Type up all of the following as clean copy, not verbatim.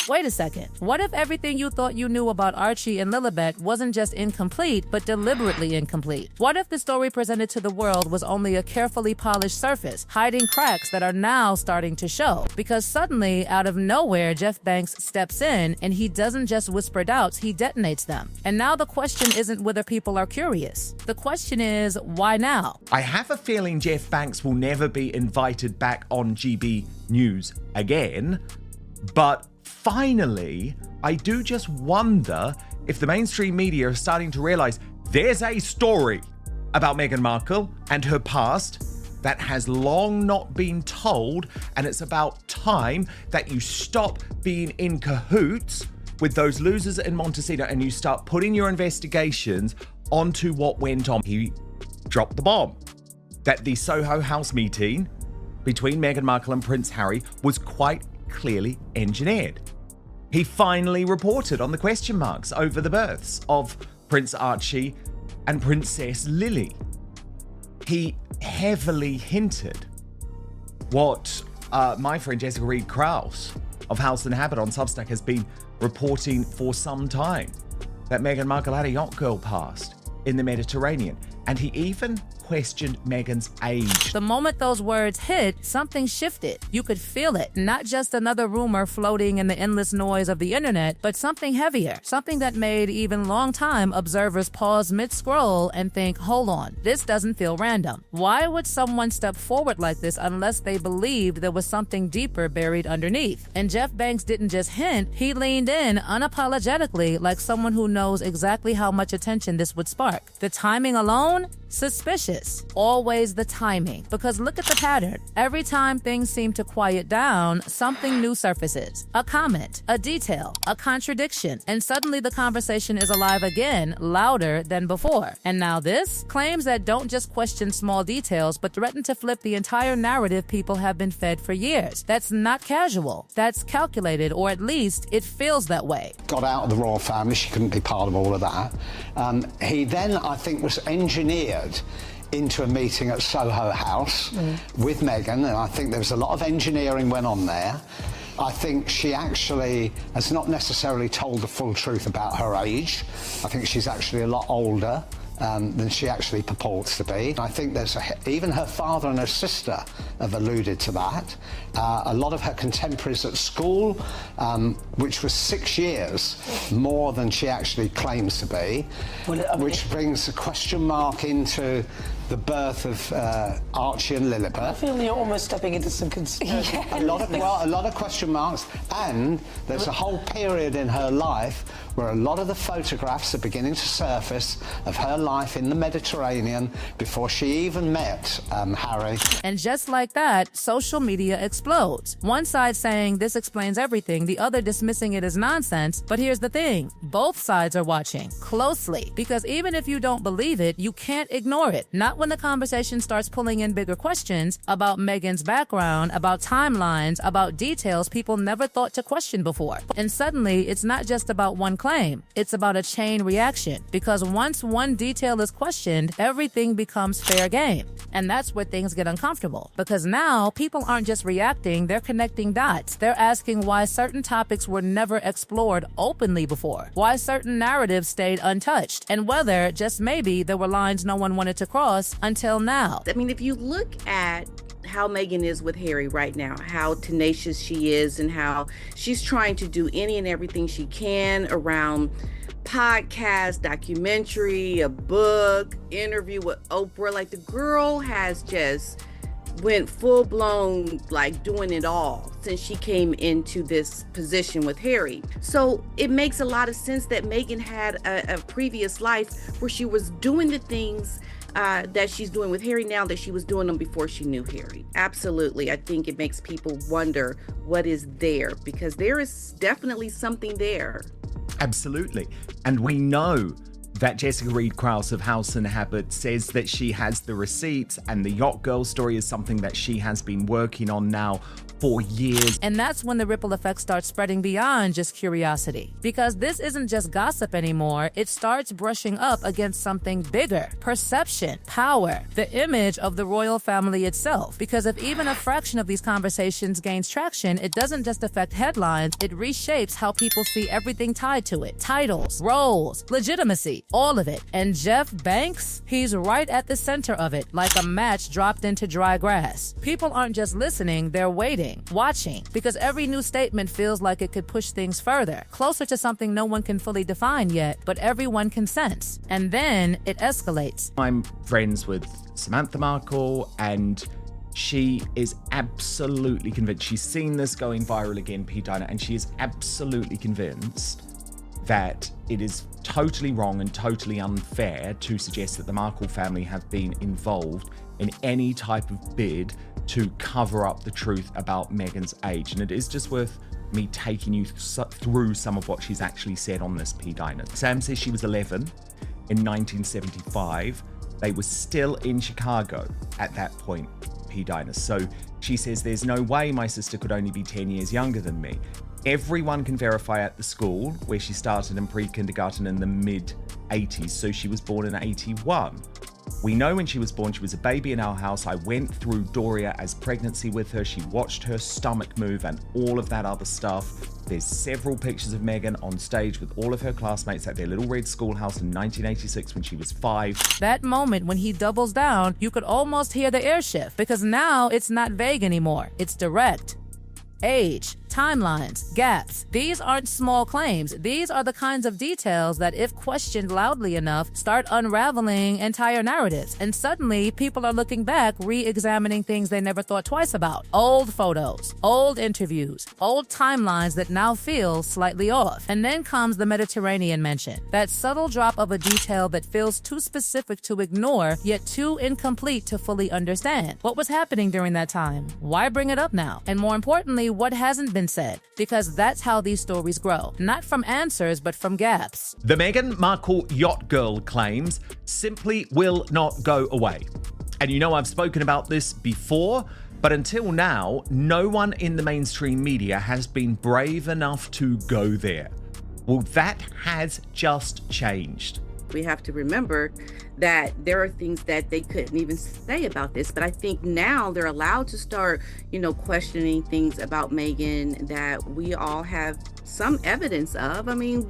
Wait a second. What if everything you thought you knew about Archie and Lilibet wasn't just incomplete, but deliberately incomplete? What if the story presented to the world was only a carefully polished surface, hiding cracks that are now starting to show? Because suddenly, out of nowhere, Jeff Banks steps in, and he doesn't just whisper doubts, he detonates them. And now the question isn't whether people are curious. The question is, why now? I have a feeling Jeff Banks will never be invited back on GB News again, but finally, I do just wonder if the mainstream media are starting to realize there's a story about Meghan Markle and her past that has long not been told, and it's about time that you stop being in cahoots with those losers in Montecito and you start putting your investigations onto what went on. He dropped the bomb that the Soho House meeting between Meghan Markle and Prince Harry was quite clearly engineered. He finally reported on the question marks over the births of Prince Archie and Princess Lily. He heavily hinted what my friend Jessica Reed Krause of House and Habit on Substack has been reporting for some time, that Meghan Markle had a yacht girl past in the Mediterranean. And he even questioned Meghan's age. The moment those words hit, something shifted. You could feel it. Not just another rumor floating in the endless noise of the internet, but something heavier. Something that made even long-time observers pause mid-scroll and think, hold on, this doesn't feel random. Why would someone step forward like this unless they believed there was something deeper buried underneath? And Jeff Banks didn't just hint, he leaned in unapologetically like someone who knows exactly how much attention this would spark. The timing alone? Suspicious. Always the timing. Because look at the pattern. Every time things seem to quiet down, something new surfaces. A comment, a detail, a contradiction, and suddenly the conversation is alive again, louder than before. And now this? Claims that don't just question small details, but threaten to flip the entire narrative people have been fed for years. That's not casual. That's calculated, or at least it feels that way. Got out of the royal family, she couldn't be part of all of that. He then, I think, was engineered into a meeting at Soho House with Meghan, and I think there was a lot of engineering went on there. I think she actually has not necessarily told the full truth about her age. I think she's actually a lot older than she actually purports to be. I think there's even her father and her sister have alluded to that. A lot of her contemporaries at school, which was 6 years more than she actually claims to be, which brings a question mark into the birth of Archie and Lilibet. I feel you're almost stepping into some conspiracy. A lot of question marks, and there's a whole period in her life where a lot of the photographs are beginning to surface of her life in the Mediterranean before she even met Harry. And just like that, social media explodes. One side saying this explains everything, the other dismissing it as nonsense. But here's the thing, both sides are watching closely, because even if you don't believe it, you can't ignore it. Not when the conversation starts pulling in bigger questions about Meghan's background, about timelines, about details people never thought to question before. And suddenly, it's not just about one claim, it's about a chain reaction. Because once one detail is questioned, everything becomes fair game. And that's where things get uncomfortable. Because now, people aren't just reacting, they're connecting dots. They're asking why certain topics were never explored openly before, why certain narratives stayed untouched, and whether, just maybe, there were lines no one wanted to cross until now. I mean, if you look at how Meghan is with Harry right now, how tenacious she is, and how she's trying to do any and everything she can around podcast, documentary, a book, interview with Oprah. Like, the girl has just went full blown, like, doing it all since she came into this position with Harry. So it makes a lot of sense that Meghan had a previous life where she was doing the things that she's doing with Harry now that she was doing them before she knew Harry. Absolutely. I think it makes people wonder what is there, because there is definitely something there. Absolutely. And we know that Jessica Reed Krause of House and Habit says that she has the receipts, and the yacht girl story is something that she has been working on now for years. And that's when the ripple effect starts spreading beyond just curiosity. Because this isn't just gossip anymore, it starts brushing up against something bigger. Perception, power, the image of the royal family itself. Because if even a fraction of these conversations gains traction, it doesn't just affect headlines, it reshapes how people see everything tied to it. Titles, roles, legitimacy, all of it. And Jeff Banks, he's right at the center of it, like a match dropped into dry grass. People aren't just listening, they're waiting, watching, because every new statement feels like it could push things further, closer to something no one can fully define yet, but everyone can sense. And then it escalates. I'm friends with Samantha Markle, and she is absolutely convinced. She's seen this going viral again, P. Diner, and she is absolutely convinced that it is totally wrong and totally unfair to suggest that the Markle family have been involved in any type of bid to cover up the truth about Meghan's age. And it is just worth me taking you through some of what she's actually said on this, P. Diner. Sam says she was 11 in 1975. They were still in Chicago at that point, P. Diner. So she says there's no way my sister could only be 10 years younger than me. Everyone can verify at the school where she started in pre-kindergarten in the mid-80s, so she was born in 81. We know when she was born, she was a baby in our house. I went through Doria as pregnancy with her. She watched her stomach move and all of that other stuff. There's several pictures of Meghan on stage with all of her classmates at their little red schoolhouse in 1986 when she was 5. That moment when he doubles down, you could almost hear the air shift, because now it's not vague anymore. It's direct. Age, timelines, gaps. These aren't small claims. These are the kinds of details that, if questioned loudly enough, start unraveling entire narratives. And suddenly, people are looking back, re-examining things they never thought twice about. Old photos, old interviews, old timelines that now feel slightly off. And then comes the Mediterranean mention. That subtle drop of a detail that feels too specific to ignore, yet too incomplete to fully understand. What was happening during that time? Why bring it up now? And more importantly, what hasn't been said, because that's how these stories grow. Not from answers, but from gaps. The Meghan Markle yacht girl claims simply will not go away. And you know I've spoken about this before, but until now, no one in the mainstream media has been brave enough to go there. Well, that has just changed. We have to remember that there are things that they couldn't even say about this, but I think now they're allowed to start, questioning things about Meghan that we all have some evidence of. I mean,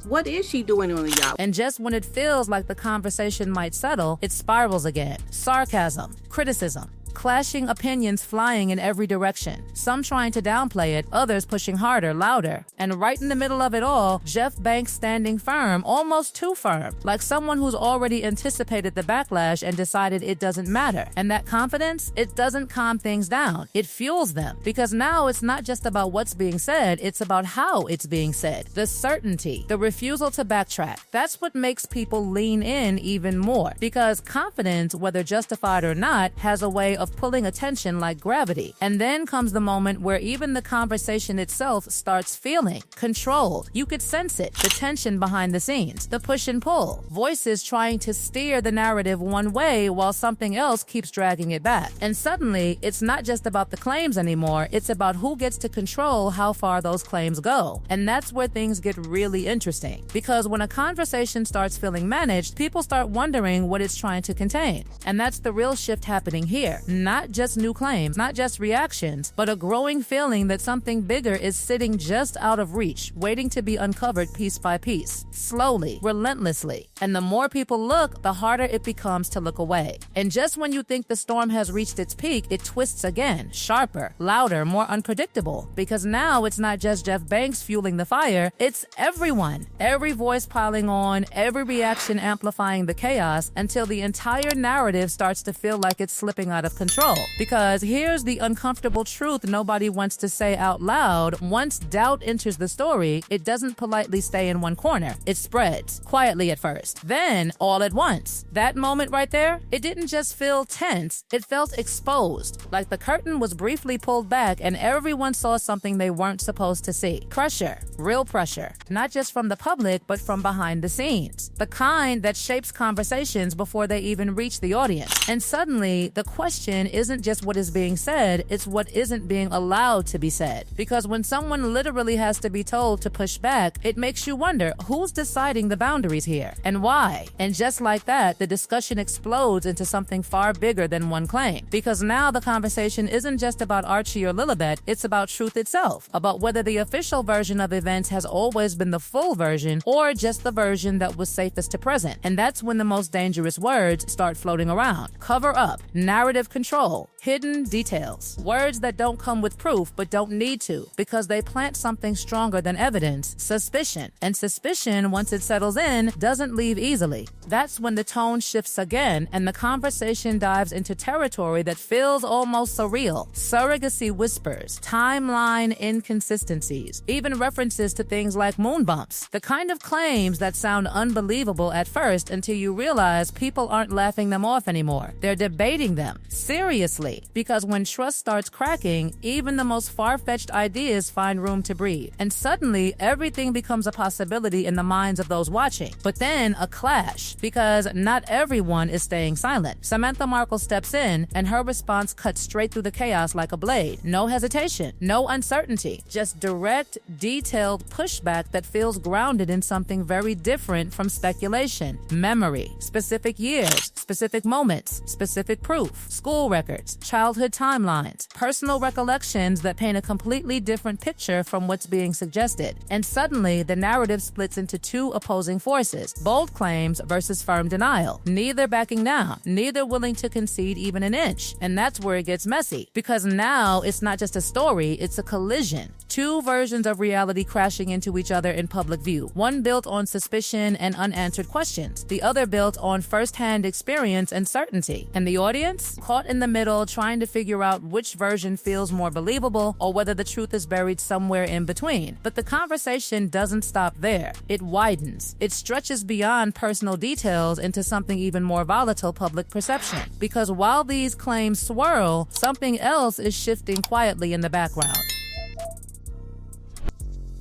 what is she doing on the yacht? And just when it feels like the conversation might settle, it spirals again. Sarcasm, criticism, clashing opinions flying in every direction. Some trying to downplay it, others pushing harder, louder. And right in the middle of it all, Jeff Banks standing firm, almost too firm, like someone who's already anticipated the backlash and decided it doesn't matter. And that confidence, it doesn't calm things down. It fuels them. Because now it's not just about what's being said, it's about how it's being said. The certainty, the refusal to backtrack. That's what makes people lean in even more. Because confidence, whether justified or not, has a way of pulling attention like gravity. And then comes the moment where even the conversation itself starts feeling controlled. You could sense it, the tension behind the scenes, the push and pull, voices trying to steer the narrative one way while something else keeps dragging it back. And suddenly, it's not just about the claims anymore, it's about who gets to control how far those claims go. And that's where things get really interesting. Because when a conversation starts feeling managed, people start wondering what it's trying to contain. And that's the real shift happening here. Not just new claims, not just reactions, but a growing feeling that something bigger is sitting just out of reach, waiting to be uncovered piece by piece, slowly, relentlessly. And the more people look, the harder it becomes to look away. And just when you think the storm has reached its peak, it twists again, sharper, louder, more unpredictable. Because now it's not just Jeff Banks fueling the fire, it's everyone. Every voice piling on, every reaction amplifying the chaos until the entire narrative starts to feel like it's slipping out of control. Because here's the uncomfortable truth nobody wants to say out loud. Once doubt enters the story, it doesn't politely stay in one corner. It spreads, quietly at first, then all at once. That moment right there, it didn't just feel tense, it felt exposed. Like the curtain was briefly pulled back and everyone saw something they weren't supposed to see. Pressure, real pressure. Not just from the public, but from behind the scenes. The kind that shapes conversations before they even reach the audience. And suddenly, the question conversation isn't just what is being said, it's what isn't being allowed to be said. Because when someone literally has to be told to push back, it makes you wonder who's deciding the boundaries here and why. And just like that, the discussion explodes into something far bigger than one claim. Because now the conversation isn't just about Archie or Lilibet, it's about truth itself, about whether the official version of events has always been the full version or just the version that was safest to present. And that's when the most dangerous words start floating around. Cover up, narrative control, hidden details. Words that don't come with proof but don't need to because they plant something stronger than evidence, suspicion. And suspicion, once it settles in, doesn't leave easily. That's when the tone shifts again and the conversation dives into territory that feels almost surreal. Surrogacy whispers, timeline inconsistencies, even references to things like moon bumps. The kind of claims that sound unbelievable at first until you realize people aren't laughing them off anymore. They're debating them seriously, because when trust starts cracking, even the most far-fetched ideas find room to breathe. And suddenly, everything becomes a possibility in the minds of those watching. But then a clash, because not everyone is staying silent. Samantha Markle steps in, and her response cuts straight through the chaos like a blade. No hesitation, no uncertainty, just direct, detailed pushback that feels grounded in something very different from speculation. Memory, specific years, specific moments, specific proof, school records, childhood timelines, personal recollections that paint a completely different picture from what's being suggested. And suddenly, the narrative splits into two opposing forces: bold claims versus firm denial. Neither backing down, neither willing to concede even an inch. And that's where it gets messy, because now it's not just a story, it's a collision. Two versions of reality crashing into each other in public view. One built on suspicion and unanswered questions. The other built on first-hand experience and certainty. And the audience? Caught in the middle, trying to figure out which version feels more believable or whether the truth is buried somewhere in between. But the conversation doesn't stop there. It widens. It stretches beyond personal details into something even more volatile: public perception. Because while these claims swirl, something else is shifting quietly in the background.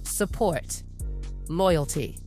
Support. Loyalty.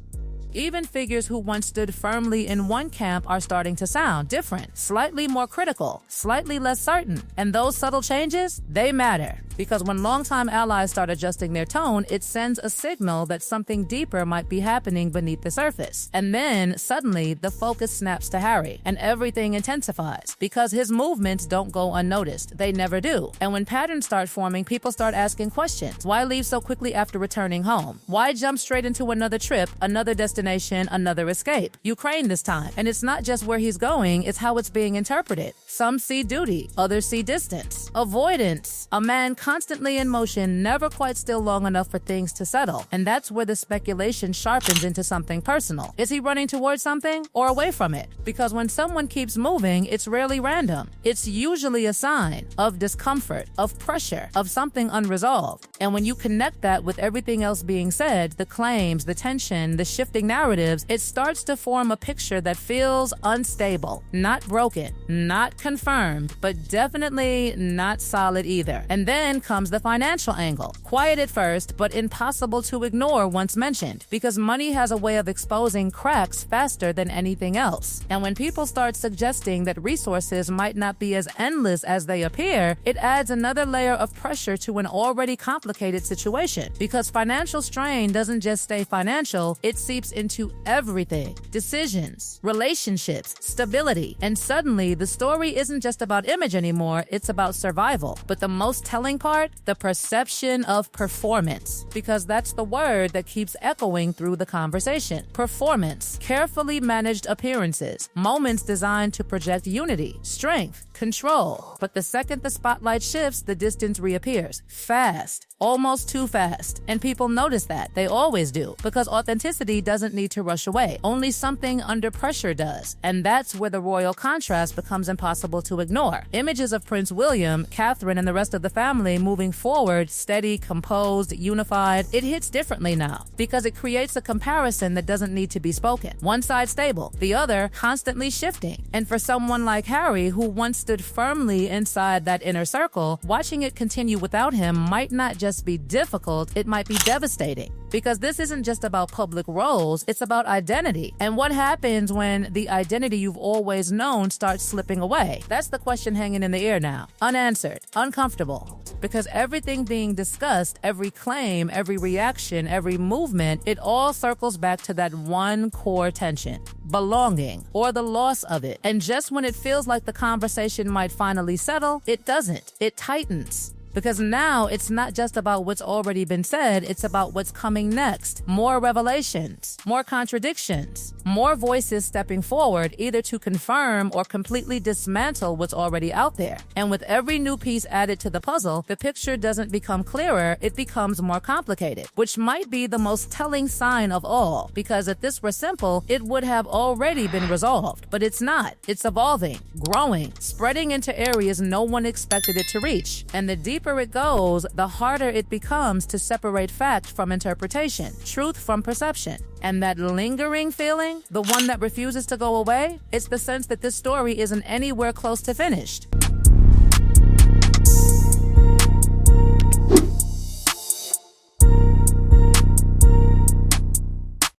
Even figures who once stood firmly in one camp are starting to sound different, slightly more critical, slightly less certain. And those subtle changes, they matter. Because when longtime allies start adjusting their tone, it sends a signal that something deeper might be happening beneath the surface. And then, suddenly, the focus snaps to Harry, and everything intensifies. Because his movements don't go unnoticed. They never do. And when patterns start forming, people start asking questions. Why leave so quickly after returning home? Why jump straight into another trip, another destination, another escape? Ukraine this time. And it's not just where he's going, it's how it's being interpreted. Some see duty, others see distance, avoidance. A man constantly in motion, never quite still long enough for things to settle. And that's where the speculation sharpens into something personal. Is he running towards something or away from it? Because when someone keeps moving, it's rarely random. It's usually a sign of discomfort, of pressure, of something unresolved. And when you connect that with everything else being said, the claims, the tension, the shifting narratives, it starts to form a picture that feels unstable, not broken, not confirmed, but definitely not solid either. And then comes the financial angle. Quiet at first, but impossible to ignore once mentioned, because money has a way of exposing cracks faster than anything else. And when people start suggesting that resources might not be as endless as they appear, it adds another layer of pressure to an already complicated situation. Because financial strain doesn't just stay financial, it seeps into everything. Decisions, relationships, stability. And suddenly, the story isn't just about image anymore, it's about survival. But the most telling part, the perception of performance, because that's the word that keeps echoing through the conversation. Performance, carefully managed appearances, moments designed to project unity, strength, control. But the second the spotlight shifts, the distance reappears. Fast. Almost too fast. And people notice that. They always do. Because authenticity doesn't need to rush away. Only something under pressure does. And that's where the royal contrast becomes impossible to ignore. Images of Prince William, Catherine, and the rest of the family moving forward, steady, composed, unified, it hits differently now. Because it creates a comparison that doesn't need to be spoken. One side stable, the other constantly shifting. And for someone like Harry, who once stood firmly inside that inner circle, watching it continue without him might not just just be difficult, it might be devastating. Because this isn't just about public roles, it's about identity. And what happens when the identity you've always known starts slipping away? That's the question hanging in the air now. Unanswered, uncomfortable. Because everything being discussed, every claim, every reaction, every movement, it all circles back to that one core tension: belonging, or the loss of it. And just when it feels like the conversation might finally settle, it doesn't. It tightens. Because now it's not just about what's already been said, it's about what's coming next. More revelations, more contradictions, more voices stepping forward either to confirm or completely dismantle what's already out there. And with every new piece added to the puzzle, the picture doesn't become clearer, it becomes more complicated, which might be the most telling sign of all. Because if this were simple, it would have already been resolved. But it's not. It's evolving, growing, spreading into areas no one expected it to reach. And the deeper it goes, the harder it becomes to separate fact from interpretation, truth from perception. And that lingering feeling, the one that refuses to go away, it's the sense that this story isn't anywhere close to finished.